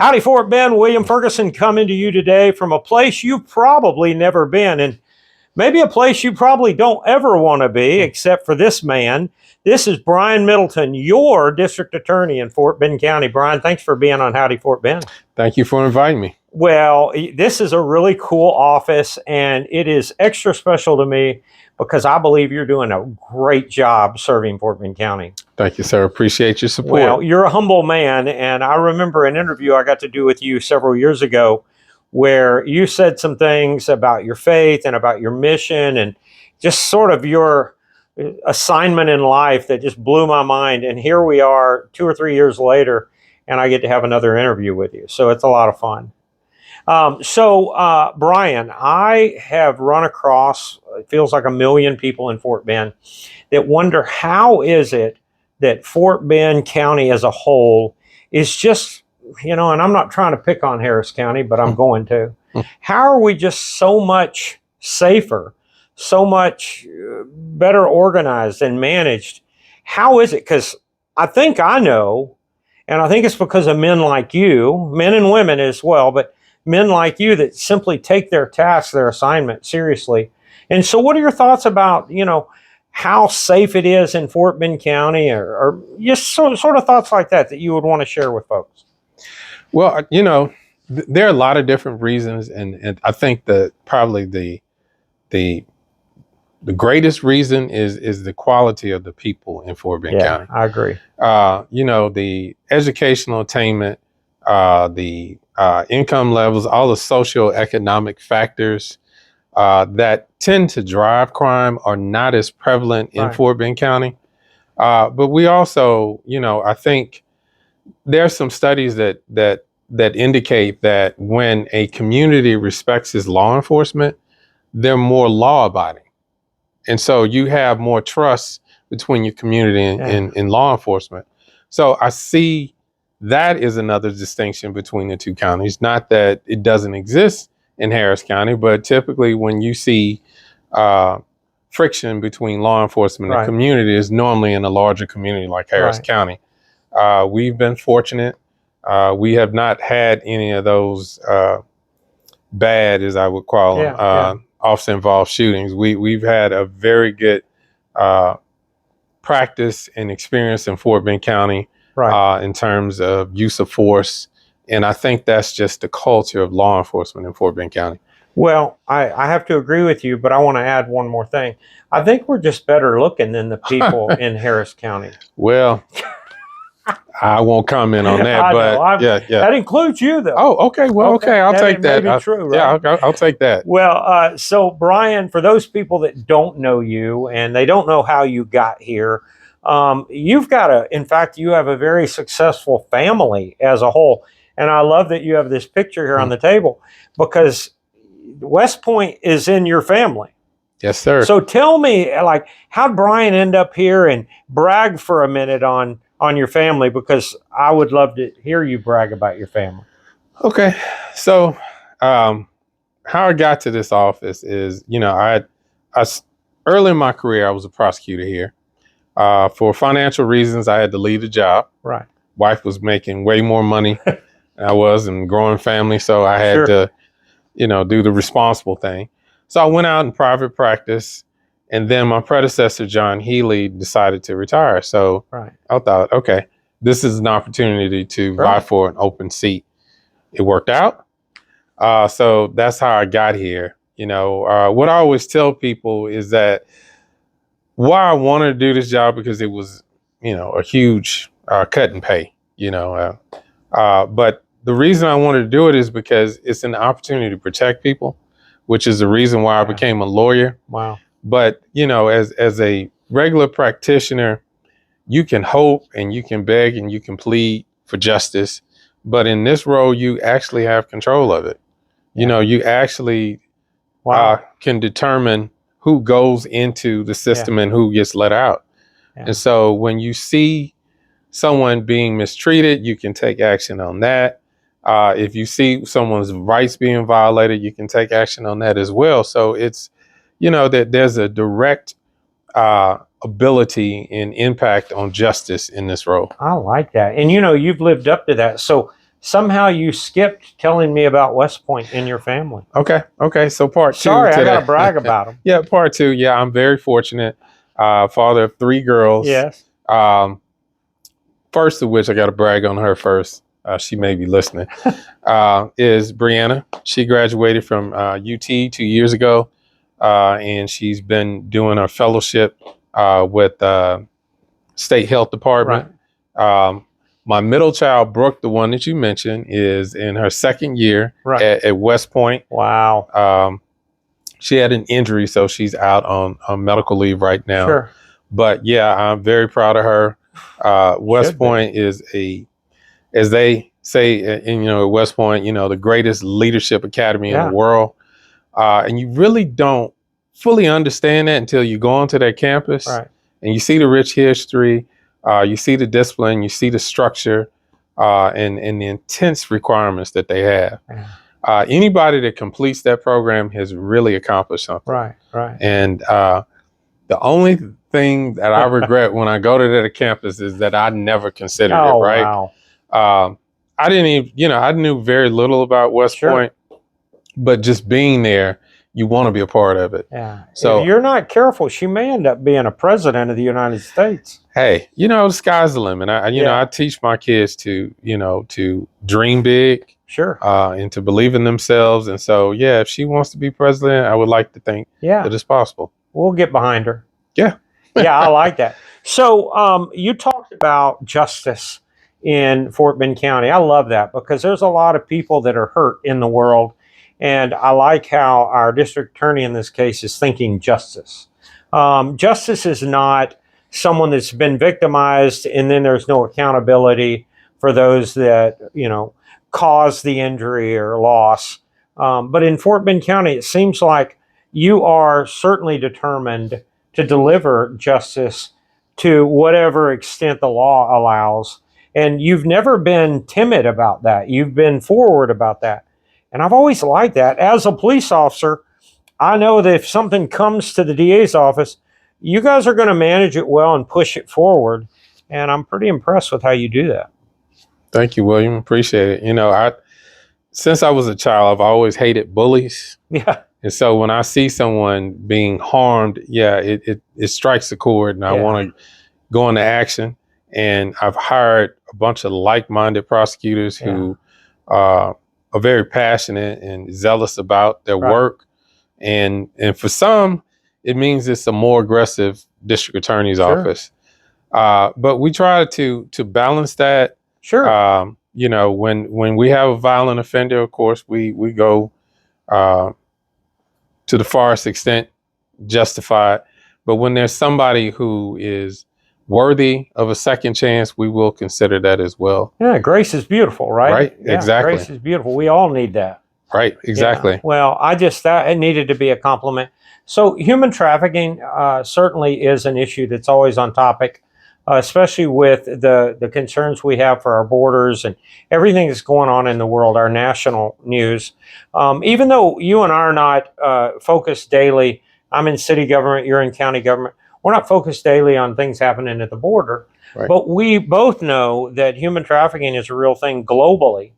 Howdy, Fort Bend. William Ferguson coming to you today from a place you've probably never been, and maybe a place you probably don't ever want to be, except for this man. This is Brian Middleton, your district attorney in Fort Bend County. Brian, thanks for being on Howdy, Fort Bend. Thank you for inviting me. Well, this is a really cool office, and it is extra special to me because I believe you're doing a great job serving Fort Bend County. Thank you, sir. Appreciate your support. Well, you're a humble man, and I remember an interview I got to do with you several years ago where you said some things about your faith and about your mission and just sort of your assignment in life that just blew my mind. And here we are 2 or 3 years later, and I get to have another interview with you. So it's a lot of fun. Brian, I have run across, it feels like 1 million people in Fort Bend that wonder how is it that Fort Bend County as a whole is just, and I'm not trying to pick on Harris County, but I'm going to. How are we just so much safer, so much better organized and managed? How is it? Because I think I know, and I think it's because of men like you, men and women as well, but men like you that simply take their task, their assignment seriously. And so what are your thoughts about, how safe it is in Fort Bend County or just sort of thoughts like that you would want to share with folks? Well, there are a lot of different reasons. And I think that probably the greatest reason is the quality of the people in Fort Bend County. I agree. The educational attainment, the income levels, all the socioeconomic factors that tend to drive crime are not as prevalent in Fort Bend County. But we also, I think there are some studies that indicate that when a community respects its law enforcement, they're more law abiding. And so you have more trust between your community and law enforcement. So I see that is another distinction between the two counties. Not that it doesn't exist in Harris County, but typically when you see friction between law enforcement and community is normally in a larger community like Harris County. We've been fortunate. We have not had any of those bad, as I would call them, officer-involved shootings. We've had a very good practice and experience in Fort Bend County in terms of use of force. And I think that's just the culture of law enforcement in Fort Bend County. Well, I have to agree with you, but I want to add one more thing. I think we're just better looking than the people in Harris County. Well, I won't comment on that, but yeah. That includes you, though. Oh, okay. Well, okay. I'll take that. May be true, right? Yeah, I'll take that. Well, so Brian, for those people that don't know you and they don't know how you got here, you've got in fact, you have a very successful family as a whole. And I love that you have this picture here on the table because West Point is in your family. Yes, sir. So tell me, how'd Brian end up here, and brag for a minute on your family, because I would love to hear you brag about your family. Okay. So how I got to this office is, I early in my career, I was a prosecutor here. For financial reasons, I had to leave the job. Right. Wife was making way more money than I was, and growing family. So I had to, do the responsible thing. So I went out in private practice, and then my predecessor, John Healy, decided to retire. So I thought, okay, this is an opportunity to vie for an open seat. It worked out. So that's how I got here. What I always tell people is that why I wanted to do this job, because it was, a huge cut in pay, but the reason I wanted to do it is because it's an opportunity to protect people, which is the reason why I became a lawyer. Wow. But, as a regular practitioner, you can hope and you can beg and you can plead for justice. But in this role, you actually have control of it. You actually can determine who goes into the system and who gets let out. Yeah. And so when you see someone being mistreated, you can take action on that. If you see someone's rights being violated, you can take action on that as well. So it's, that there's a direct ability and impact on justice in this role. I like that. And, you've lived up to that. So somehow you skipped telling me about West Point in your family. Okay. So part two. Sorry, I got to that. brag about them. Yeah, part two. Yeah, I'm very fortunate. Father of 3 girls. Yes. First of which I got to brag on her first. She may be listening. Is Brianna. She graduated from UT 2 years ago, and she's been doing a fellowship with State Health Department. Right. My middle child, Brooke, the one that you mentioned, is in her 2nd year Right. at West Point. Wow. She had an injury, so she's out on medical leave right now. Sure. But yeah, I'm very proud of her. West Point is as they say, at West Point, the greatest leadership academy in the world. And you really don't fully understand that until you go onto that campus. Right. And you see the rich history, you see the discipline, you see the structure, and the intense requirements that they have. Yeah. Anybody that completes that program has really accomplished something. Right. And the only thing that I regret when I go to that campus is that I never considered it. Right. Wow. I didn't even, I knew very little about West Point, but just being there, you want to be a part of it. Yeah. So if you're not careful, she may end up being a president of the United States. Hey, the sky's the limit. I teach my kids to dream big. Sure. And to believe in themselves. And so, yeah, if she wants to be president, I would like to think that it's possible. We'll get behind her. Yeah. Yeah, I like that. So you talked about justice in Fort Bend County. I love that because there's a lot of people that are hurt in the world. And I like how our district attorney in this case is thinking justice. Justice is not someone that's been victimized and then there's no accountability for those that, caused the injury or loss. But in Fort Bend County, it seems like you are certainly determined to deliver justice to whatever extent the law allows. And you've never been timid about that. You've been forward about that. And I've always liked that. As a police officer, I know that if something comes to the DA's office, you guys are going to manage it well and push it forward. And I'm pretty impressed with how you do that. Thank you, William. Appreciate it. Since I was a child, I've always hated bullies. Yeah. And so when I see someone being harmed, it strikes a chord and I want to go into action. And I've hired a bunch of like-minded prosecutors who are very passionate and zealous about their work. And for some, it means it's a more aggressive district attorney's office. But we try to balance that. Sure. When we have a violent offender, of course, we go to the farthest extent justified. But when there's somebody who is worthy of a second chance, we will consider that as well. Yeah, grace is beautiful, right? Right, exactly. Grace is beautiful. We all need that. Right, exactly. Yeah. Well, it needed to be a compliment. So human trafficking certainly is an issue that's always on topic, especially with the concerns we have for our borders and everything that's going on in the world, our national news. Even though you and I are not focused daily, I'm in city government, you're in county government, we're not focused daily on things happening at the border. Right. But we both know that human trafficking is a real thing globally.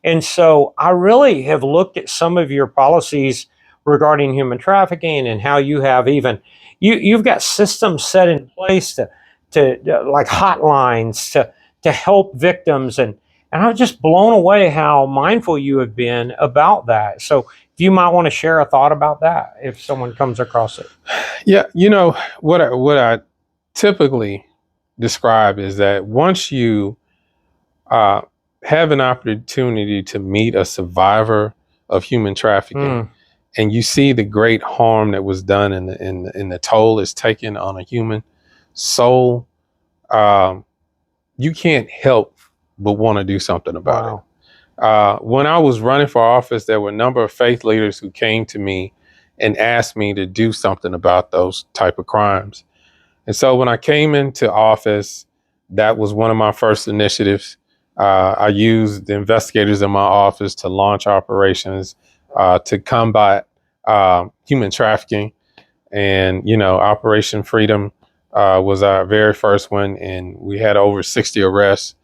And so I really have looked at some of your policies regarding human trafficking and how you have you've got systems set in place to like hotlines to help victims. And I'm just blown away how mindful you have been about that. So if you might want to share a thought about that if someone comes across it. Yeah, what I typically describe is that once you have an opportunity to meet a survivor of human trafficking and you see the great harm that was done and the toll is taken on a human soul, you can't help but want to do something about it. When I was running for office, there were a number of faith leaders who came to me and asked me to do something about those type of crimes. And so when I came into office, that was one of my first initiatives. I used the investigators in my office to launch operations to combat human trafficking. And, Operation Freedom was our very first one, and we had over 60 arrests,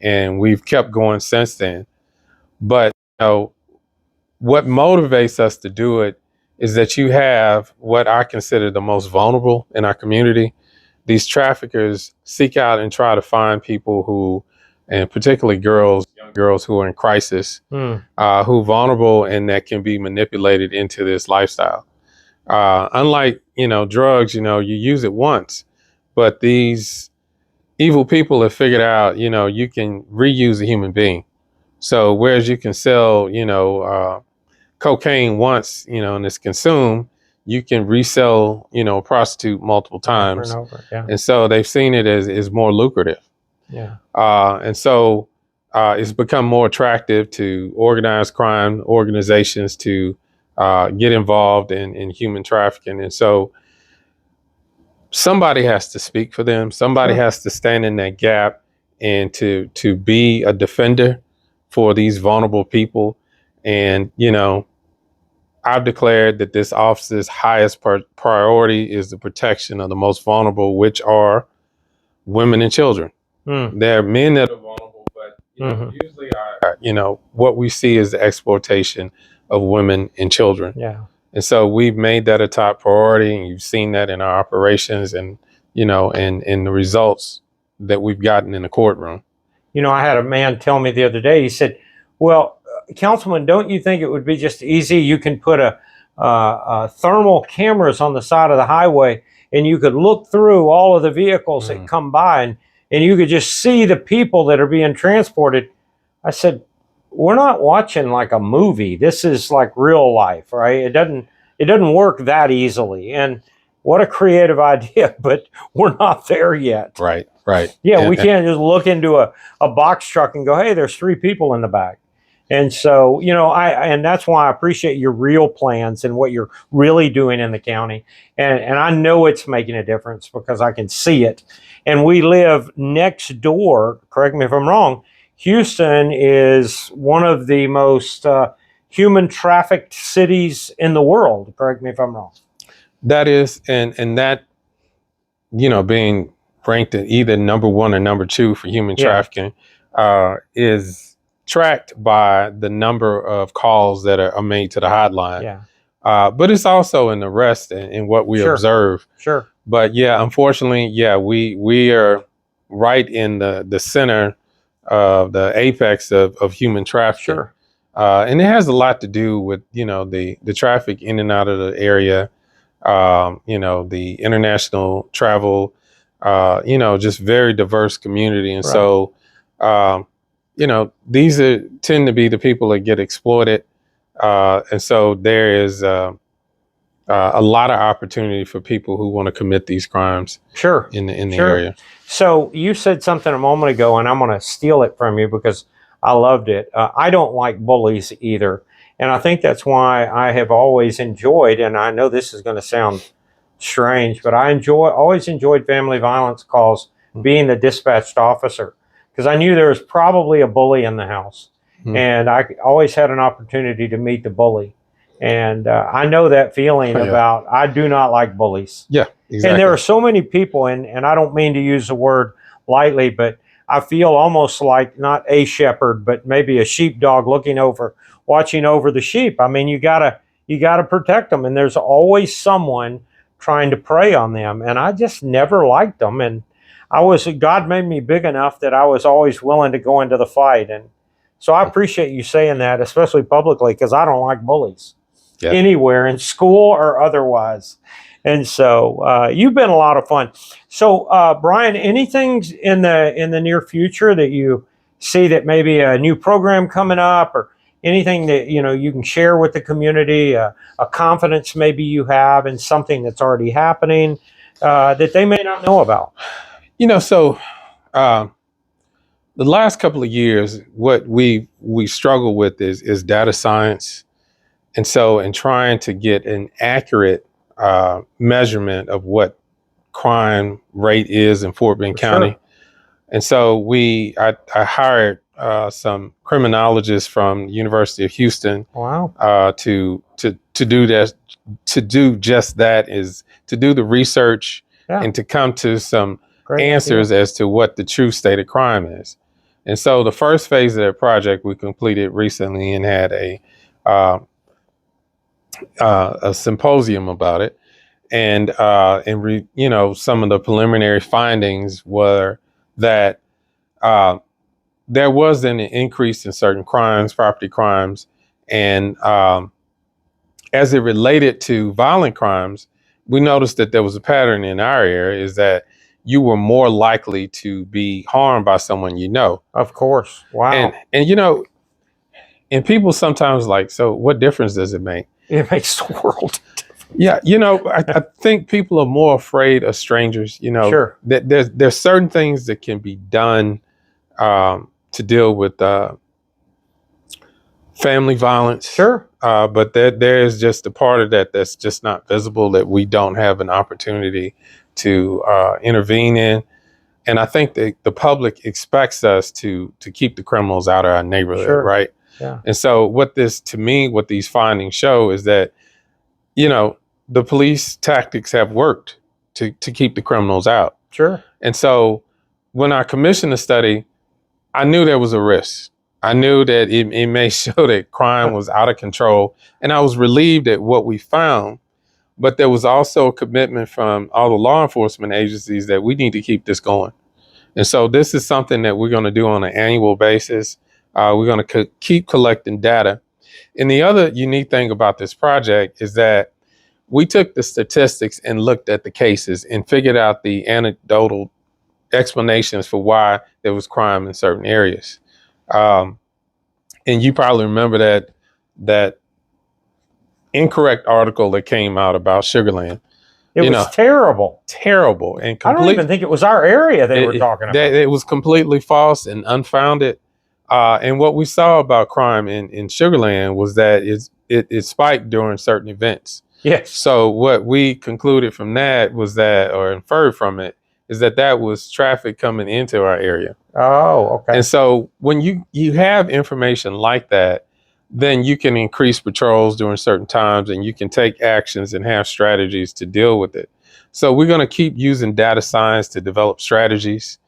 and we've kept going since then. But what motivates us to do it is that you have what I consider the most vulnerable in our community. These traffickers seek out and try to find people who, and particularly girls, young girls who are in crisis, who are vulnerable and that can be manipulated into this lifestyle. Unlike, drugs, you use it once, but these evil people have figured out, you can reuse a human being. So whereas you can sell, cocaine once, and it's consumed, you can resell, a prostitute multiple times. Over and over, yeah. And so they've seen it as more lucrative. Yeah. And so it's become more attractive to organized crime organizations to get involved in human trafficking. And so somebody has to speak for them. Somebody has to stand in that gap and to be a defender for these vulnerable people. And, I've declared that this office's highest priority is the protection of the most vulnerable, which are women and children. There are men that are vulnerable, but usually what we see is the exploitation of women and children. Yeah. And so we've made that a top priority, and you've seen that in our operations and, and the results that we've gotten in the courtroom. I had a man tell me the other day, he said, well, Councilman, don't you think it would be just easy? You can put a thermal cameras on the side of the highway, and you could look through all of the vehicles that come by, and you could just see the people that are being transported. I said, we're not watching like a movie. This is like real life, right? It doesn't work that easily. And what a creative idea, but we're not there yet. Right. Yeah, we can't just look into a box truck and go, hey, there's 3 people in the back. And so, and that's why I appreciate your real plans and what you're really doing in the county. And I know it's making a difference because I can see it. And we live next door, correct me if I'm wrong, Houston is one of the most human trafficked cities in the world. Correct me if I'm wrong. That is, and that, being ranked at either number 1 or number 2 for human trafficking is tracked by the number of calls that are made to the hotline. Yeah. But it's also in the arrest and what we observe. Sure. But yeah, unfortunately, we are right in the center of the apex of human trafficking. Sure. And it has a lot to do with, the traffic in and out of the area, the international travel, just very diverse community. And so, these tend to be the people that get exploited. And so there is a lot of opportunity for people who want to commit these crimes. Sure. In the area. So you said something a moment ago, and I'm going to steal it from you because I loved it. I don't like bullies either. And I think that's why I have always enjoyed, and I know this is going to sound strange, but I always enjoyed family violence calls being the dispatched officer, because I knew there was probably a bully in the house. And I always had an opportunity to meet the bully. And I know that feeling about, I do not like bullies. Yeah, exactly. And there are so many people, and I don't mean to use the word lightly, but I feel almost like not a shepherd, but maybe a sheepdog watching over the sheep. I mean, you gotta protect them, and there's always someone trying to prey on them. And I just never liked them. And God made me big enough that I was always willing to go into the fight. And so I appreciate you saying that, especially publicly, because I don't like bullies anywhere, in school or otherwise. And so you've been a lot of fun. So Brian, anything in the near future that you see, that maybe a new program coming up, or anything that you can share with the community, a confidence maybe you have in something that's already happening that they may not know about? So the last couple of years, what we struggle with is data science. And so in trying to get an accurate measurement of what crime rate is in Fort Bend County. Sure. And so I hired some criminologists from the University of Houston. Wow. To do that, to do just that, is to do the research and to come to some answers as to what the true state of crime is. And so the first phase of that project we completed recently and had uh, a symposium about it. And some of the preliminary findings were that uh, there was an increase in certain crimes, property crimes, and as it related to violent crimes, we noticed that there was a pattern in our area is that you were more likely to be harmed by someone you know. Of course. Wow. And people sometimes like, so what difference does it make? It makes the world. Yeah, I think people are more afraid of strangers. Sure. That there's certain things that can be done to deal with family violence. Sure. But there is just a part of that that's just not visible, that we don't have an opportunity to intervene in. And I think that the public expects us to keep the criminals out of our neighborhood, Sure. right? Yeah. And so what these findings show is that, the police tactics have worked to keep the criminals out. Sure. And so when I commissioned the study, I knew there was a risk. I knew that it may show that crime was out of control. And I was relieved at what we found. But there was also a commitment from all the law enforcement agencies that we need to keep this going. And so this is something that we're going to do on an annual basis. We're going to keep collecting data. And the other unique thing about this project is that we took the statistics and looked at the cases and figured out the anecdotal explanations for why there was crime in certain areas. And you probably remember that incorrect article that came out about Sugarland. It was terrible. Terrible. And I don't even think it was our area they were talking about. It was completely false and unfounded. And what we saw about crime in Sugarland was that it spiked during certain events. Yes. So what we concluded from that was that, or inferred from it, is that was traffic coming into our area. Oh, okay. And so when you have information like that, then you can increase patrols during certain times and you can take actions and have strategies to deal with it. So we're going to keep using data science to develop strategies.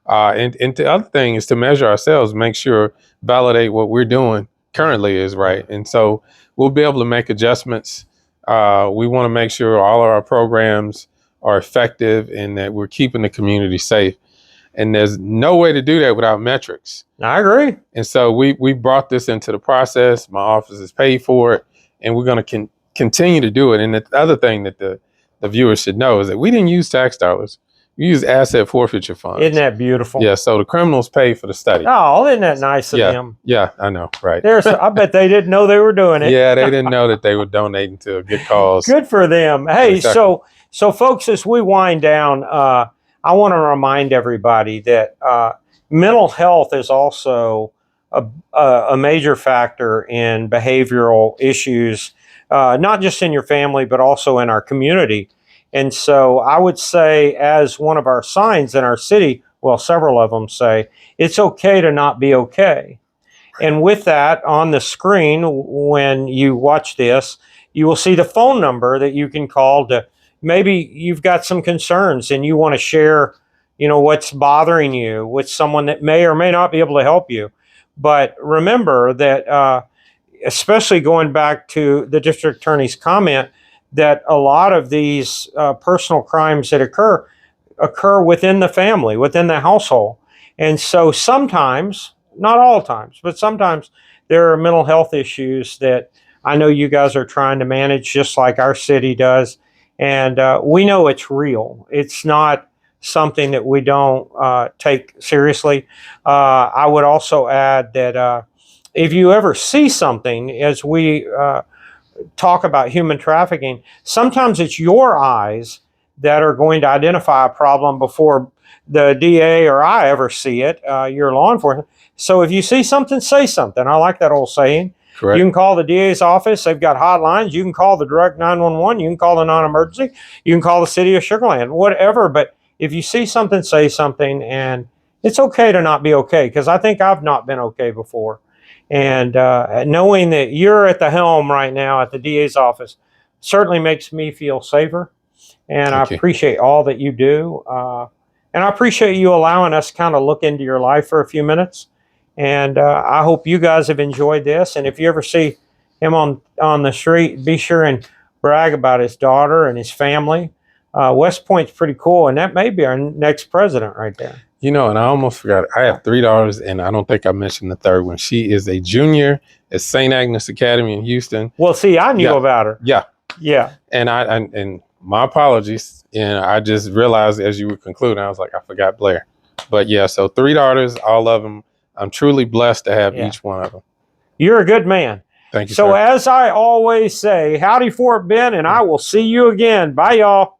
And the other thing is to measure ourselves, make sure, validate what we're doing currently is right. And so we'll be able to make adjustments. We want to make sure all of our programs are effective and that we're keeping the community safe. And there's no way to do that without metrics. I agree. And so we brought this into the process. My office is paid for it, and we're going to continue to do it. And the other thing that the viewers should know is that we didn't use tax dollars. We use asset forfeiture funds. Isn't that beautiful? Yeah, so the criminals pay for the study. Oh, isn't that nice of them? Yeah, I know, right. I bet they didn't know they were doing it. Yeah, they didn't know that they were donating to a good cause. Good for them. Hey, Exactly. so folks, as we wind down, I want to remind everybody that mental health is also a major factor in behavioral issues, not just in your family, but also in our community. And so I would say, as one of our signs in our city, well, several of them say, it's okay to not be okay. And with that, on the screen, when you watch this, you will see the phone number that you can call to, maybe you've got some concerns and you want to share, what's bothering you with someone that may or may not be able to help you. But remember that, especially going back to the district attorney's comment, that a lot of these personal crimes that occur within the family, within the household. And so sometimes, not all times, but sometimes there are mental health issues that I know you guys are trying to manage, just like our city does. And we know it's real. It's not something that we don't take seriously. I would also add that if you ever see something, as we talk about human trafficking, sometimes it's your eyes that are going to identify a problem before the DA or I ever see it, your law enforcement. So if you see something, say something. I like that old saying. Correct. You can call the DA's office. They've got hotlines. You can call the direct 911. You can call the non-emergency. You can call the city of Sugar Land, whatever. But if you see something, say something. And it's okay to not be okay, because I think I've not been okay before. And knowing that you're at the helm right now at the DA's office certainly makes me feel safer. And I appreciate all that you do. And I appreciate you allowing us kind of look into your life for a few minutes. And I hope you guys have enjoyed this. And if you ever see him on the street, be sure and brag about his daughter and his family. West Point's pretty cool, and that may be our next president right there. You know, and I almost forgot. I have 3 daughters, and I don't think I mentioned the third one. She is a junior at St. Agnes Academy in Houston. Well, see, I knew about her. Yeah. Yeah. And my apologies. And I just realized as you were concluding, I was like, I forgot Blair. But yeah, so 3 daughters, all of them. I'm truly blessed to have each one of them. You're a good man. Thank you, So sir. as I always say, howdy Fort Bend, and I will see you again. Bye, y'all.